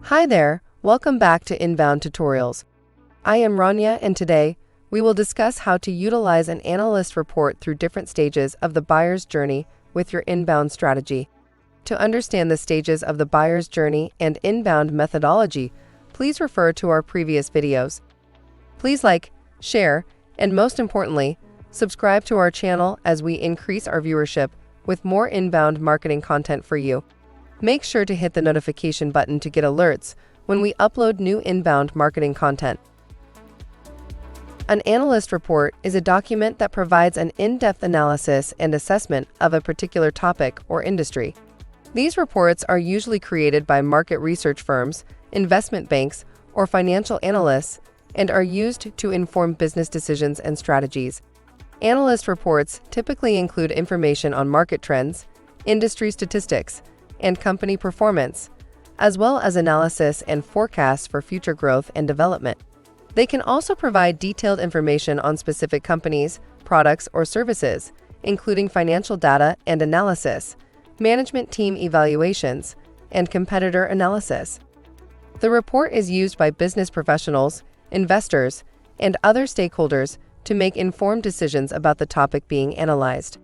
Hi there, welcome back to Inbound Tutorials. I am Rania, and today we will discuss how to utilize an analyst report through different stages of the buyer's journey with your inbound strategy. To understand the stages of the buyer's journey and inbound methodology, please refer to our previous videos. Please like, share, and most importantly, subscribe to our channel as we increase our viewership with more inbound marketing content for you. Make sure to hit the notification button to get alerts when we upload new inbound marketing content. An analyst report is a document that provides an in-depth analysis and assessment of a particular topic or industry. These reports are usually created by market research firms, investment banks, or financial analysts and are used to inform business decisions and strategies. Analyst reports typically include information on market trends, industry statistics, and company performance, as well as analysis and forecasts for future growth and development. They can also provide detailed information on specific companies, products, or services, including financial data and analysis, management team evaluations, and competitor analysis. The report is used by business professionals, investors, and other stakeholders to make informed decisions about the topic being analyzed.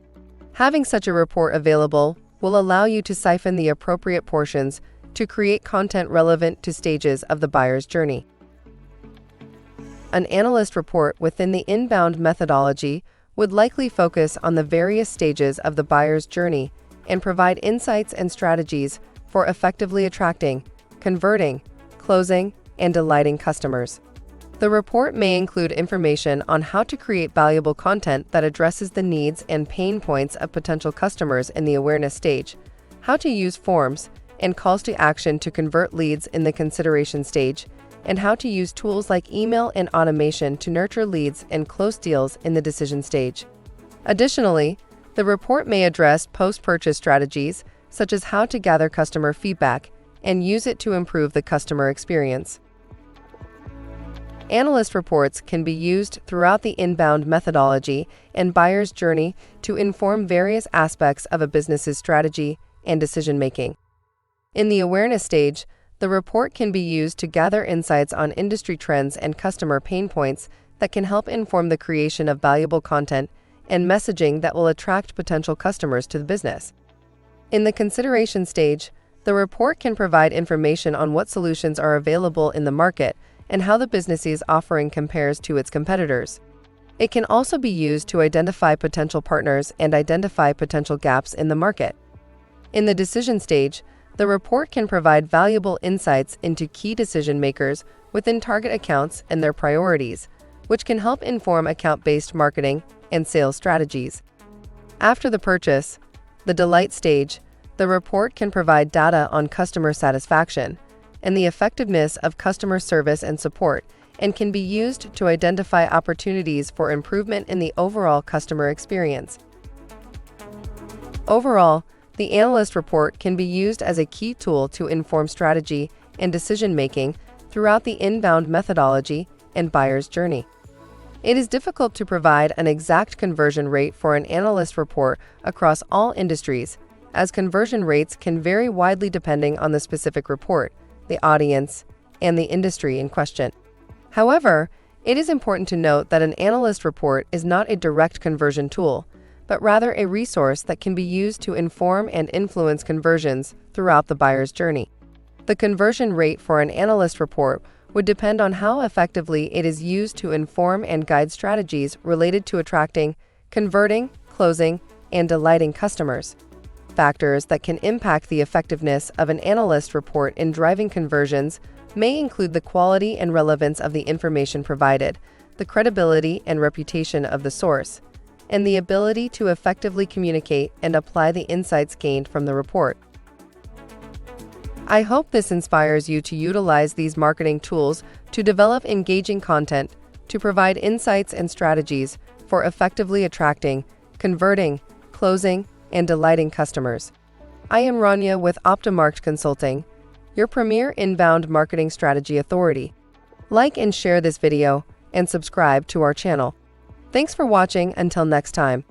Having such a report available will allow you to siphon the appropriate portions to create content relevant to stages of the buyer's journey. An analyst report within the inbound methodology would likely focus on the various stages of the buyer's journey and provide insights and strategies for effectively attracting, converting, closing, and delighting customers. The report may include information on how to create valuable content that addresses the needs and pain points of potential customers in the awareness stage, how to use forms and calls to action to convert leads in the consideration stage, and how to use tools like email and automation to nurture leads and close deals in the decision stage. Additionally, the report may address post-purchase strategies, such as how to gather customer feedback and use it to improve the customer experience. Analyst reports can be used throughout the inbound methodology and buyer's journey to inform various aspects of a business's strategy and decision-making. In the awareness stage, the report can be used to gather insights on industry trends and customer pain points that can help inform the creation of valuable content and messaging that will attract potential customers to the business. In the consideration stage, the report can provide information on what solutions are available in the market and how the business's offering compares to its competitors. It can also be used to identify potential partners and identify potential gaps in the market. In the decision stage, the report can provide valuable insights into key decision makers within target accounts and their priorities, which can help inform account-based marketing and sales strategies. After the purchase, the delight stage, the report can provide data on customer satisfaction and the effectiveness of customer service and support, and can be used to identify opportunities for improvement in the overall customer experience. Overall, the analyst report can be used as a key tool to inform strategy and decision-making throughout the inbound methodology and buyer's journey. It is difficult to provide an exact conversion rate for an analyst report across all industries, as conversion rates can vary widely depending on the specific report, the audience, and the industry in question. However, it is important to note that an analyst report is not a direct conversion tool, but rather a resource that can be used to inform and influence conversions throughout the buyer's journey. The conversion rate for an analyst report would depend on how effectively it is used to inform and guide strategies related to attracting, converting, closing, and delighting customers. Factors that can impact the effectiveness of an analyst report in driving conversions may include the quality and relevance of the information provided, the credibility and reputation of the source, and the ability to effectively communicate and apply the insights gained from the report. I hope this inspires you to utilize these marketing tools to develop engaging content, to provide insights and strategies for effectively attracting, converting, closing, and delighting customers. I am Rania with Optimarkt Consulting, your premier inbound marketing strategy authority. Like and share this video and subscribe to our channel. Thanks for watching. Until next time.